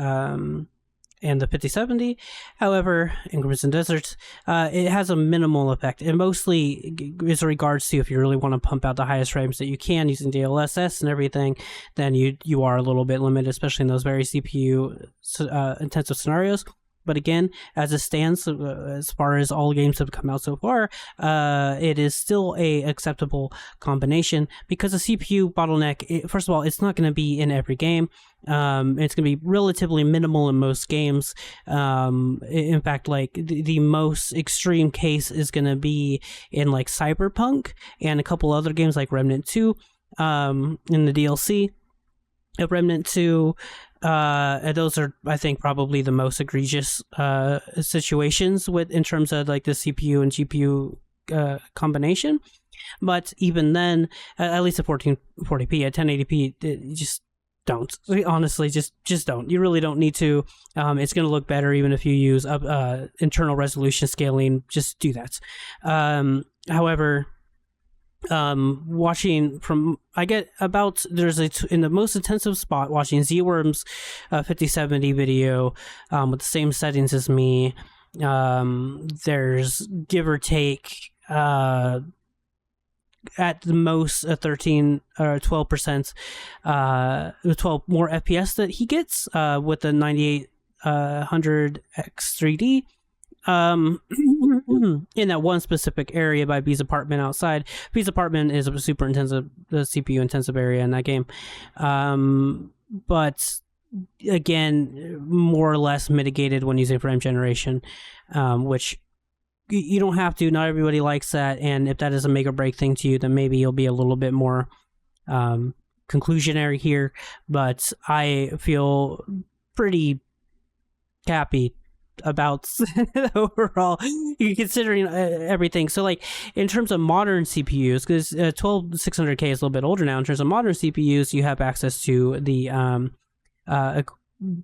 5070. However, in Crimson Desert, it has a minimal effect. It mostly is regards to if you really want to pump out the highest frames that you can using DLSS and everything, then you are a little bit limited, especially in those very CPU intensive scenarios. But again, as it stands, as far as all games have come out so far, it is still a acceptable combination, because the CPU bottleneck, first of all, it's not going to be in every game. It's going to be relatively minimal in most games. In fact, like the most extreme case is going to be in like Cyberpunk and a couple other games like Remnant 2 in the DLC of Remnant 2. Those are, I think, probably the most egregious situations in terms of like the CPU and GPU combination. But even then, at least at 1440p, at 1080p, you just don't. Honestly, just don't. You really don't need to. It's going to look better even if you use internal resolution scaling. Just do that. However, watching from, I get about, there's in the most intensive spot watching Z-Worm's 5070 video with the same settings as me. There's give or take at the most 13 or 12%, 12 more FPS that he gets with the 9800X3D. In that one specific area by B's apartment outside. B's apartment is a super intensive, the CPU intensive area in that game. But again, more or less mitigated when using frame generation, which you don't have to. Not everybody likes that, and if that is a make or break thing to you, then maybe you'll be a little bit more conclusionary here. But I feel pretty happy about overall considering everything. So like in terms of modern CPUs, because 12600K is a little bit older now, in terms of modern CPUs you have access to the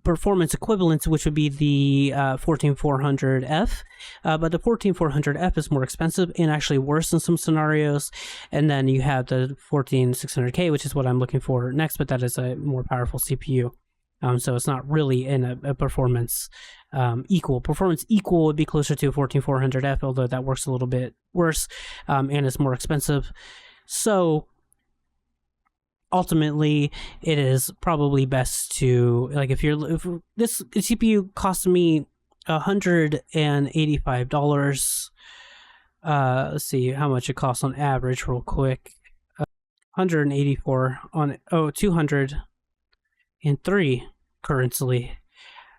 performance equivalents, which would be the 14400F, but the 14400F is more expensive and actually worse in some scenarios. And then you have the 14600K, which is what I'm looking for next, but that is a more powerful CPU. So it's not really in a performance equal. Performance equal would be closer to 14400F, although that works a little bit worse and it's more expensive. So ultimately, it is probably best to, like, if this CPU cost me $185. Let's see how much it costs on average real quick. 184 on 203 currently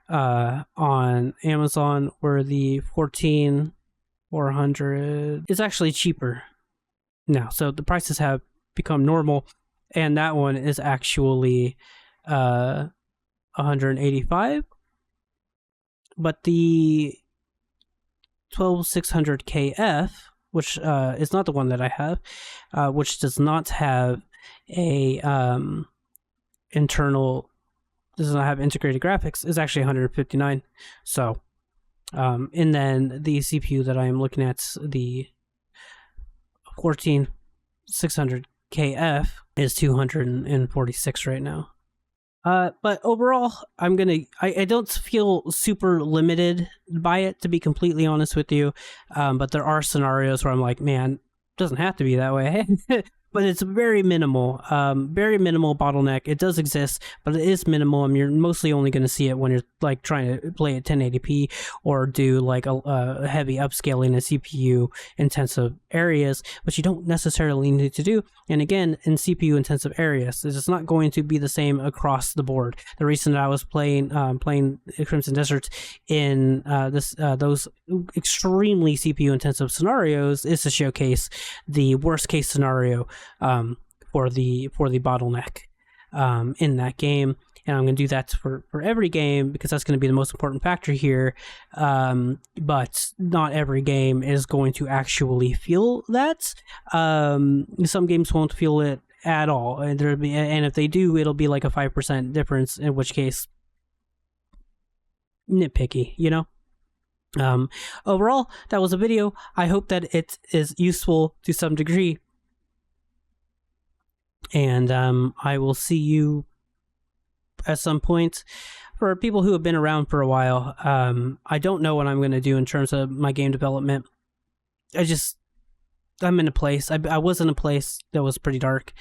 on Amazon, where the 14400 is actually cheaper now. So the prices have become normal, and that one is actually 185. But the 12600KF, which is not the one that I have, which does not have a does not have integrated graphics, is actually 159. So and then the CPU that I am looking at, the 14600KF, is 246 right now. But overall, I don't feel super limited by it, to be completely honest with you. But there are scenarios where I'm like, man, it doesn't have to be that way. But it's very minimal bottleneck. It does exist, but it is minimal, and you're mostly only going to see it when you're like trying to play at 1080p or do like a heavy upscaling in CPU intensive areas, which you don't necessarily need to do. And again, in CPU intensive areas, it's not going to be the same across the board. The reason that I was playing Crimson Desert in those extremely CPU intensive scenarios is to showcase the worst case scenario for the bottleneck in that game. And I'm going to do that for every game, because that's going to be the most important factor here. But not every game is going to actually feel that. Some games won't feel it at all, and if they do, it'll be like a 5% difference, in which case, nitpicky, you know? Overall, that was a video. I hope that it is useful to some degree. And I will see you at some point. For people who have been around for a while, I don't know what I'm going to do in terms of my game development. I'm in a place. I was in a place that was pretty dark.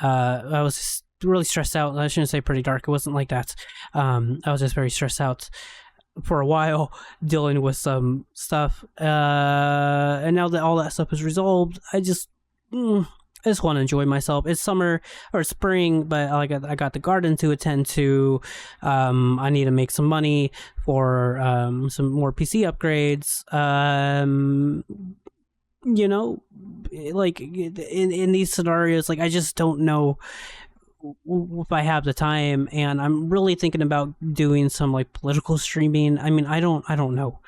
I was just really stressed out. I shouldn't say pretty dark. It wasn't like that. I was just very stressed out for a while, dealing with some stuff. And now that all that stuff is resolved, I just want to enjoy myself. It's summer or spring, but I got the garden to attend to. I need to make some money for some more PC upgrades. You know, like in these scenarios, like I just don't know if I have the time, and I'm really thinking about doing some like political streaming. I mean, I don't know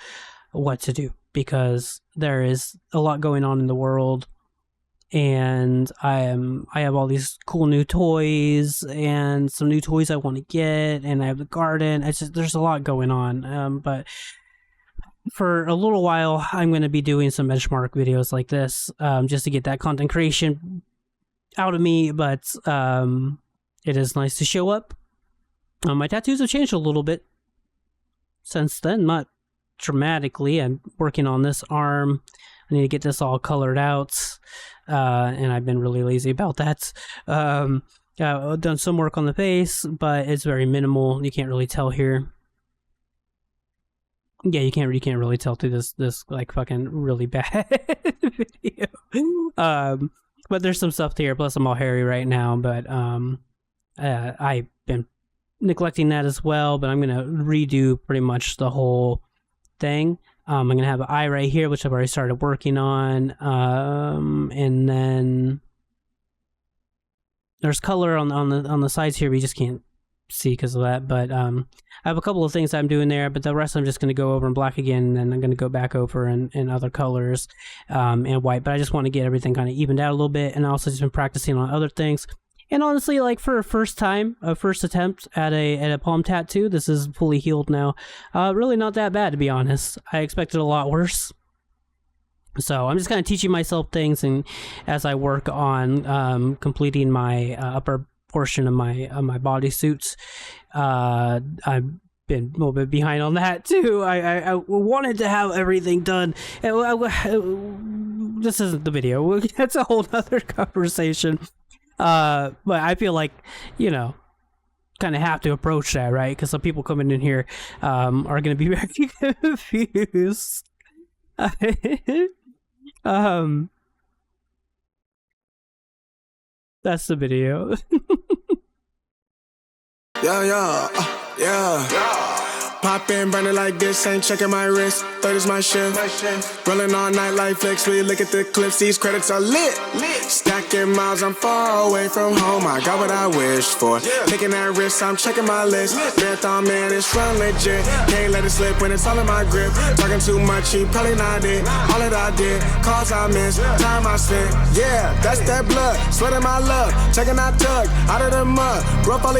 what to do, because there is a lot going on in the world. And I have all these cool new toys and some new toys I want to get, and I have the garden. There's a lot going on. But for a little while, I'm going to be doing some benchmark videos like this, just to get that content creation out of me, but it is nice to show up. My tattoos have changed a little bit since then, not dramatically. I'm working on this arm. I need to get this all colored out, and I've been really lazy about that. I've done some work on the face, but it's very minimal. You can't really tell here. Yeah, you can't really tell through this like fucking really bad video. But there's some stuff here. Plus, I'm all hairy right now. But I've been neglecting that as well. But I'm gonna redo pretty much the whole thing. I'm gonna have an eye right here, which I've already started working on. And then there's color on the sides here. We just can't see because of that. But I have a couple of things I'm doing there, but the rest I'm just going to go over in black again, and then I'm going to go back over in other colors and white. But I just want to get everything kind of evened out a little bit, and I also just been practicing on other things. And honestly, like for a first attempt at a palm tattoo, this is fully healed now. Really not that bad, to be honest. I expected a lot worse. So I'm just kind of teaching myself things, and as I work on completing my upper portion of my bodysuits, I've been a little bit behind on that too. I wanted to have everything done. This isn't the video. That's a whole other conversation. But I feel like, you know, kind of have to approach that, right? Because some people coming in here are going to be very confused. That's the video. Yeah. Pop in, burning like this, ain't checking my wrist. Third is my shift. Rolling all night like flex. We look at the clips, these credits are lit. Stacking miles, I'm far away from home. I got what I wished for. Taking that risk, I'm checking my list. Marathon man, it's run legit. Can't let it slip when it's all in my grip. Talking too much, he probably not it. All that I did, calls I missed, time I spent. Yeah, that's that blood, sweating my love. Checking that tug, out of the mud. Rough all